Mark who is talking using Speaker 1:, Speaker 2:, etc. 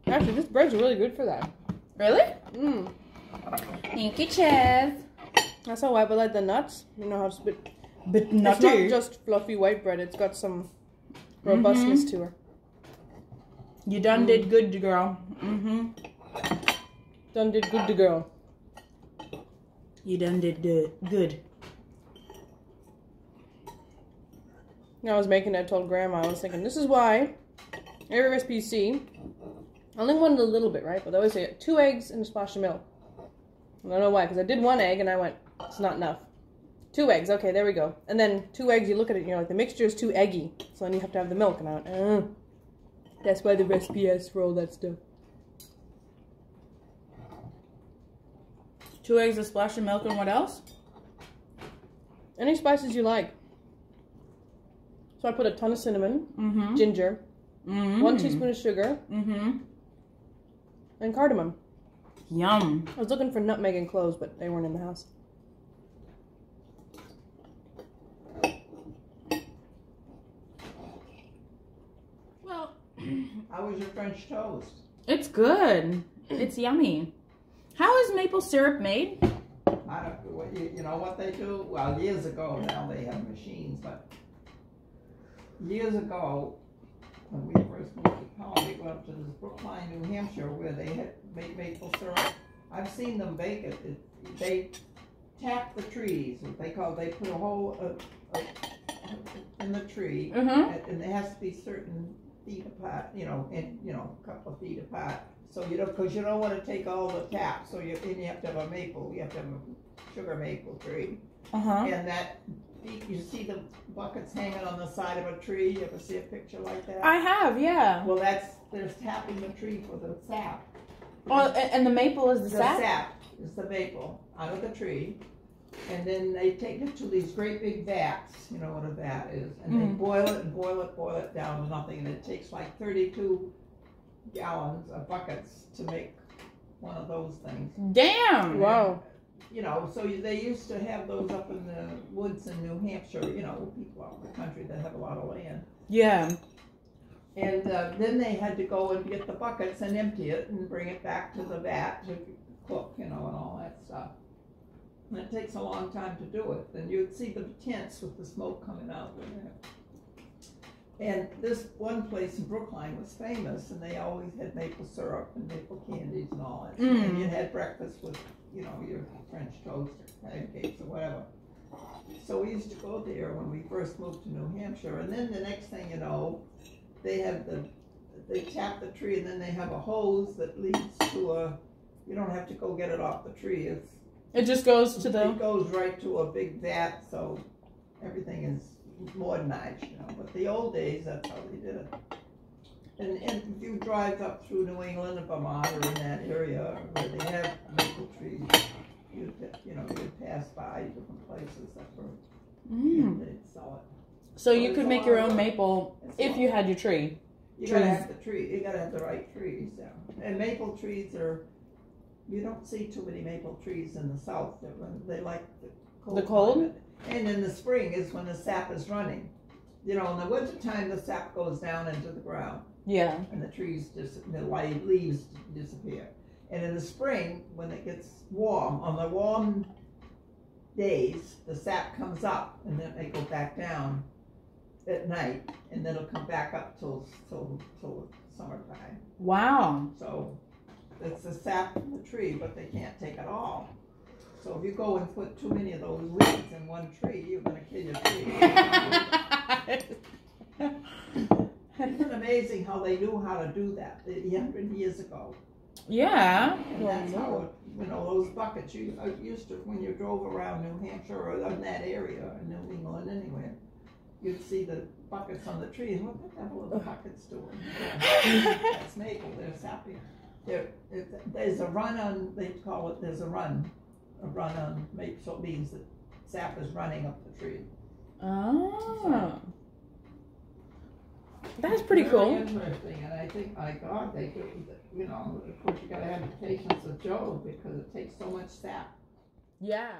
Speaker 1: Actually, this bread's really good for that.
Speaker 2: Really?
Speaker 1: Mmm.
Speaker 2: Thank you, Chaz.
Speaker 1: That's how I like the nuts. You know how it's a
Speaker 2: Bit nutty.
Speaker 1: It's not just fluffy white bread. It's got some robustness to her.
Speaker 2: You done did good, girl.
Speaker 1: Done did good to girl.
Speaker 2: You done did good.
Speaker 1: When I was making it, I told Grandma, I was thinking, this is why every recipe you see, I only wanted a little bit, right? But they always say 2 eggs and a splash of milk. I don't know why, because I did 1 egg and I went, it's not enough. 2 eggs, okay, there we go. And then 2 eggs, you look at it and you're like, the mixture is too eggy. So then you have to have the milk. And I went, that's why the recipe asks for all that stuff.
Speaker 2: 2 eggs, a splash of milk, and what else?
Speaker 1: Any spices you like. So I put a ton of cinnamon, ginger, 1 teaspoon of sugar, and cardamom.
Speaker 2: Yum.
Speaker 1: I was looking for nutmeg and cloves, but they weren't in the house.
Speaker 2: Well,
Speaker 3: how was your French toast?
Speaker 2: It's good. It's yummy. How is maple syrup made?
Speaker 3: I don't. You know what they do? Well, years ago, now they have machines, but years ago, when we first moved to town, we went up to this Brookline, New Hampshire, where they had made maple syrup. I've seen them bake it. They tap the trees. They put a hole in the tree, and it has to be certain feet apart. A couple of feet apart. So because you don't want to take all the taps. So you have to have a maple. You have to have a sugar maple tree. And that. You see the buckets hanging on the side of a tree? You ever see a picture like that?
Speaker 2: I have, yeah.
Speaker 3: Well, there's tapping the tree for the sap.
Speaker 2: Oh, and the maple is the sap?
Speaker 3: The sap is the maple out of the tree. And then they take it to these great big vats, you know what a vat is, and they boil it and boil it down to nothing. And it takes like 32 gallons of buckets to make one of those things.
Speaker 2: Damn!
Speaker 1: Wow.
Speaker 3: So they used to have those up in the woods in New Hampshire, people out in the country that have a lot of land.
Speaker 2: Yeah.
Speaker 3: And then they had to go and get the buckets and empty it and bring it back to the vat to cook, and all that stuff. And it takes a long time to do it. And you'd see the tents with the smoke coming out. And this one place in Brookline was famous, and they always had maple syrup and maple candies and all that. And you had breakfast with, your French toast or pancakes or whatever. So we used to go there when we first moved to New Hampshire. And then the next thing you know, they tap the tree, and then they have a hose that leads to you don't have to go get it off the tree.
Speaker 2: It just goes to
Speaker 3: It goes right to a big vat, so everything is modernized, But the old days, that's how they did it. And if you drive up through New England and Vermont or in that area where they have maple trees, you'd pass by different places that were they'd sell it.
Speaker 2: So you could make your own maple if you had your tree.
Speaker 3: You gotta have the tree. You gotta have the right trees. Yeah. And maple trees you don't see too many maple trees in the south. They like the cold. Climate. And in the spring is when the sap is running. In the wintertime, the sap goes down into the ground.
Speaker 2: Yeah.
Speaker 3: And the trees, the leaves disappear. And in the spring, when it gets warm, on the warm days, the sap comes up, and then they go back down at night, and then it'll come back up till summertime.
Speaker 2: Wow.
Speaker 3: So it's the sap from the tree, but they can't take it all. So if you go and put too many of those weeds in one tree, you're going to kill your tree. Isn't it amazing how they knew how to do that 100 years ago?
Speaker 2: Yeah.
Speaker 3: And that's how, those buckets, you used to, when you drove around New Hampshire or in that area, in New England anywhere, you'd see the buckets on the tree, and what the hell are the buckets doing? That's maple, they're sappy. There's a run on, they call it, there's a run on maple, so it means that sap is running up the tree.
Speaker 2: Oh.
Speaker 3: So,
Speaker 2: that's pretty cool.
Speaker 3: Very interesting, and I think, my God, they do, of course you gotta have the patience of Job because it takes so much sap.
Speaker 2: Yeah.